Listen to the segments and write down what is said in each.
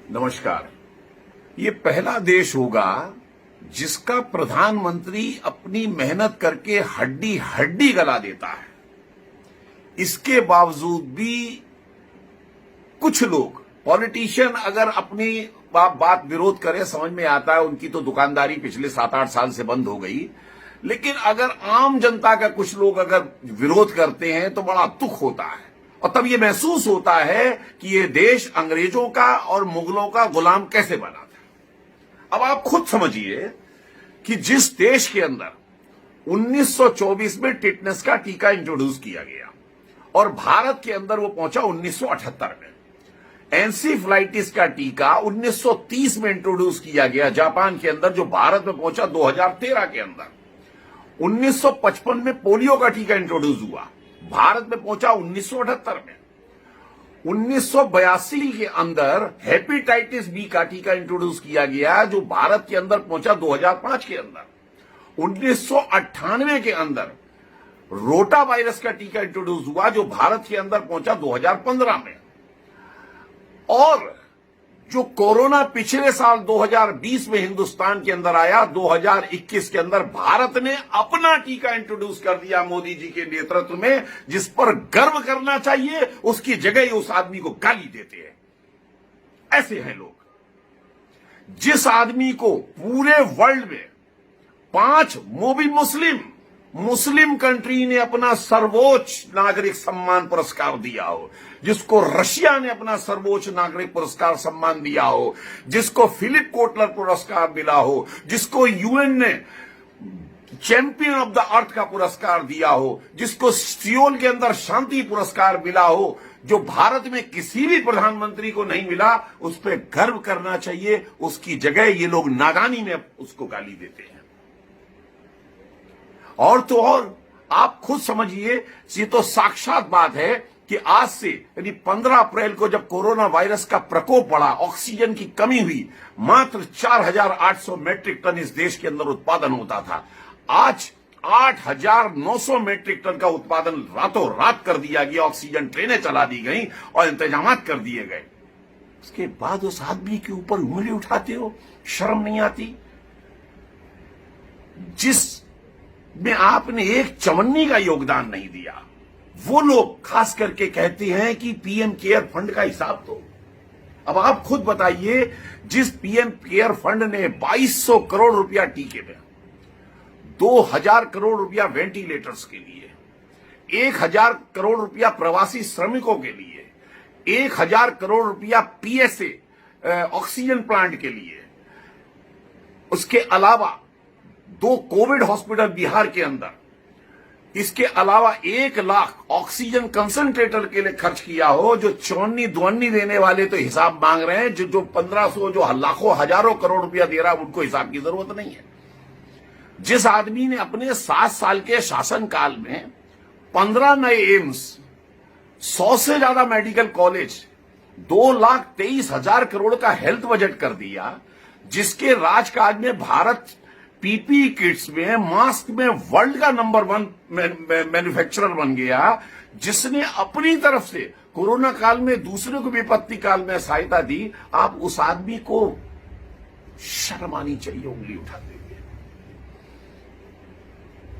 नमस्कार। ये पहला देश होगा जिसका प्रधानमंत्री अपनी मेहनत करके हड्डी हड्डी गला देता है। इसके बावजूद भी कुछ लोग पॉलिटिशियन अगर अपनी बात विरोध करे, समझ में आता है, उनकी तो दुकानदारी पिछले 7-8 साल से बंद हो गई। लेकिन अगर आम जनता का कुछ लोग अगर विरोध करते हैं तो बड़ा दुख होता है और तब ये महसूस होता है कि ये देश अंग्रेजों का और मुगलों का गुलाम कैसे बना था। अब आप खुद समझिए कि जिस देश के अंदर 1924 में टिटनेस का टीका इंट्रोड्यूस किया गया और भारत के अंदर वो पहुंचा 1978 में, एनसीफ्लाइटिस का टीका 1930 में इंट्रोड्यूस किया गया जापान के अंदर, जो भारत में पहुंचा 2013 के अंदर। 1955 में पोलियो का टीका इंट्रोड्यूस हुआ, भारत में पहुंचा 1978 में। 1982 के अंदर हेपेटाइटिस बी का टीका इंट्रोड्यूस किया गया, जो भारत के अंदर पहुंचा 2005 के अंदर। 1998 के अंदर रोटा वायरस का टीका इंट्रोड्यूस हुआ, जो भारत के अंदर पहुंचा 2015 में। और जो कोरोना पिछले साल 2020 में हिंदुस्तान के अंदर आया, 2021 के अंदर भारत ने अपना टीका इंट्रोड्यूस कर दिया मोदी जी के नेतृत्व में, जिस पर गर्व करना चाहिए। उसकी जगह उस आदमी को गाली देते हैं। ऐसे हैं लोग। जिस आदमी को पूरे वर्ल्ड में 5 मोबी मुस्लिम कंट्री ने अपना सर्वोच्च नागरिक सम्मान पुरस्कार दिया हो, जिसको रशिया ने अपना सर्वोच्च नागरिक पुरस्कार सम्मान दिया हो, जिसको फिलिप कोटलर पुरस्कार मिला हो, जिसको यूएन ने चैंपियन ऑफ द अर्थ का पुरस्कार दिया हो, जिसको सियोल के अंदर शांति पुरस्कार मिला हो, जो भारत में किसी भी प्रधानमंत्री को नहीं मिला, उस पर गर्व करना चाहिए। उसकी जगह ये लोग नादानी में उसको गाली देते हैं। और तो और आप खुद समझिए, ये तो साक्षात बात है कि आज से यानी 15 अप्रैल को जब कोरोना वायरस का प्रकोप बढ़ा, ऑक्सीजन की कमी हुई, मात्र 4800 मैट्रिक टन इस देश के अंदर उत्पादन होता था। आज 8900 मैट्रिक टन का उत्पादन रातों रात कर दिया गया। ऑक्सीजन ट्रेनें चला दी गई और इंतजाम कर दिए गए। उसके बाद उस आदमी के ऊपर उंगली उठाते हो, शर्म नहीं आती? जिस में आपने एक चवन्नी का योगदान नहीं दिया, वो लोग खास करके कहते हैं कि पीएम केयर फंड का हिसाब दो। अब आप खुद बताइए, जिस पीएम केयर फंड ने 2200 करोड़ रुपया टीके में, 2000 करोड़ रुपया वेंटिलेटर्स के लिए, 1000 करोड़ रुपया प्रवासी श्रमिकों के लिए, 1000 करोड़ रुपया पीएसए ऑक्सीजन प्लांट के लिए, उसके अलावा 2 कोविड हॉस्पिटल बिहार के अंदर, इसके अलावा 1 लाख ऑक्सीजन कंसंट्रेटर के लिए खर्च किया हो, जो चौन्नी दुअन्नी देने वाले तो हिसाब मांग रहे हैं, जो 1500 जो लाखों हजारों करोड़ रुपया दे रहा है, उनको हिसाब की जरूरत नहीं है। जिस आदमी ने अपने 7 साल के शासनकाल में 15 नए एम्स, 100 से ज्यादा मेडिकल कॉलेज, 2,23,000 करोड़ का हेल्थ बजट कर दिया, जिसके राजकाज में भारत पीपीई किट्स में, मास्क में वर्ल्ड का नंबर 1 मैन्युफैक्चरर बन गया, जिसने अपनी तरफ से कोरोना काल में दूसरे को विपत्ति काल में सहायता दी, आप उस आदमी को शर्म आनी चाहिए उंगली उठाते हुए।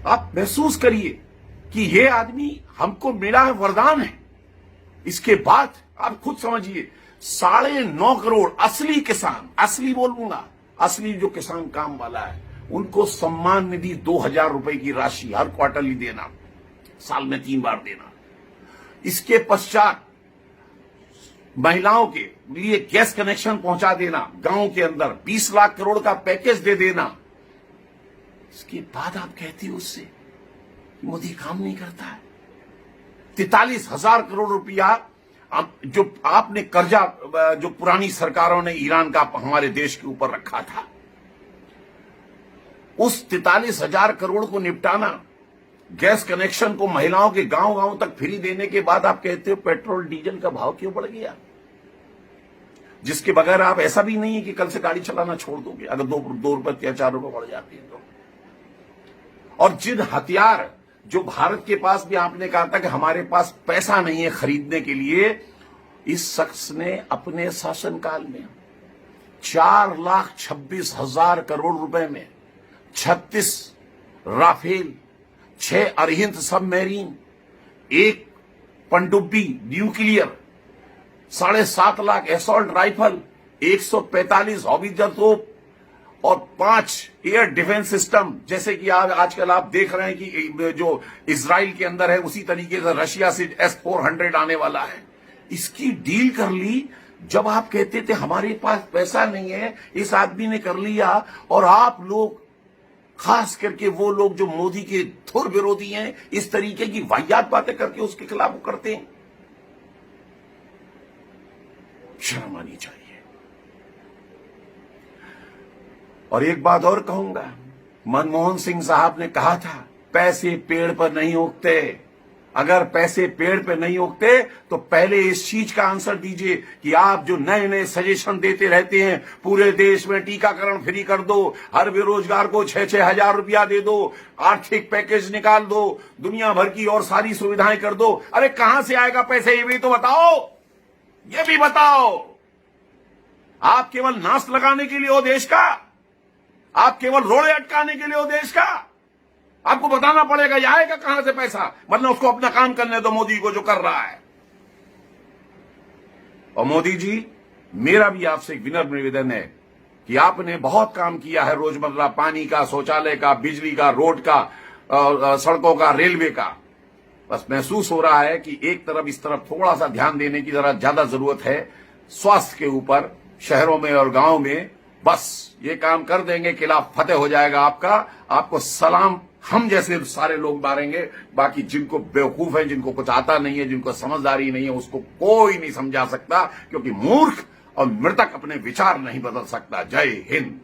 आप महसूस करिए कि ये आदमी हमको मिला है, वरदान है। इसके बाद आप खुद समझिए, 9.5 करोड़ असली किसान, असली बोलूंगा, असली जो किसान काम वाला है, उनको सम्मान निधि 2000 रुपए की राशि हर क्वार्टरली देना, साल में 3 बार देना। इसके पश्चात महिलाओं के लिए गैस कनेक्शन पहुंचा देना, गांव के अंदर 20 लाख करोड़ का पैकेज दे देना। इसके बाद आप कहती हो उससे मोदी काम नहीं करता है। 43,000 करोड़ रुपया जो आपने कर्जा, जो पुरानी सरकारों ने ईरान का हमारे देश के ऊपर रखा था, उस 43,000 करोड़ को निपटाना, गैस कनेक्शन को महिलाओं के गांव गांव तक फ्री देने के बाद आप कहते हो पेट्रोल डीजल का भाव क्यों बढ़ गया, जिसके बगैर आप ऐसा भी नहीं है कि कल से गाड़ी चलाना छोड़ दोगे अगर 2 रुपए या 4 रुपए बढ़ जाते हैं तो। और जिन हथियार जो भारत के पास भी आपने कहा था कि हमारे पास पैसा नहीं है खरीदने के लिए, इस शख्स ने अपने शासनकाल में 4,26,000 करोड़ रुपए में 36 राफेल, 6 अरिहंत सबमरीन, 1 पनडुब्बी nuclear, 7.5 lakh assault rifle, 145 howitzer तोप और 5 एयर डिफेंस सिस्टम, जैसे कि आजकल आप देख रहे हैं कि जो इजराइल के अंदर है उसी तरीके से रशिया से S-400 आने वाला है। इसकी डील कर ली। जब आप कहते थे हमारे पास पैसा नहीं है, इस आदमी ने कर लिया। और आप लोग, खास करके वो लोग जो मोदी के थोर विरोधी हैं, इस तरीके की वाहियात बातें करके उसके खिलाफ करते हैं। शर्म आनी चाहिए। और एक बात और कहूंगा, मनमोहन सिंह साहब ने कहा था पैसे पेड़ पर नहीं उगते। अगर पैसे पेड़ पे नहीं उगते तो पहले इस चीज का आंसर दीजिए कि आप जो नए नए सजेशन देते रहते हैं, पूरे देश में टीकाकरण फ्री कर दो, हर बेरोजगार को 6-6 हजार रुपया दे दो, आर्थिक पैकेज निकाल दो, दुनिया भर की और सारी सुविधाएं कर दो। अरे कहां से आएगा पैसे, ये भी तो बताओ, ये भी बताओ। आप केवल नाश लगाने के लिए हो देश का, आप केवल रोड़े अटकाने के लिए हो देश का। आपको बताना पड़ेगा ये आएगा कहां से पैसा, मतलब उसको अपना काम करने दो मोदी को जो कर रहा है। और मोदी जी, मेरा भी आपसे एक विनम्र निवेदन है कि आपने बहुत काम किया है रोजमर्रा, पानी का, शौचालय का, बिजली का, रोड का, सड़कों का, रेलवे का। बस महसूस हो रहा है कि एक तरफ इस तरफ थोड़ा सा ध्यान देने की जरा ज्यादा जरूरत है, स्वास्थ्य के ऊपर, शहरों में और गांव में। बस ये काम कर देंगे, किला फतेह हो जाएगा आपका। आपको सलाम हम जैसे सारे लोग मारेंगे। बाकी जिनको बेवकूफ है, जिनको कुछ आता नहीं है, जिनको समझदारी नहीं है, उसको कोई नहीं समझा सकता, क्योंकि मूर्ख और मृतक अपने विचार नहीं बदल सकता। जय हिंद।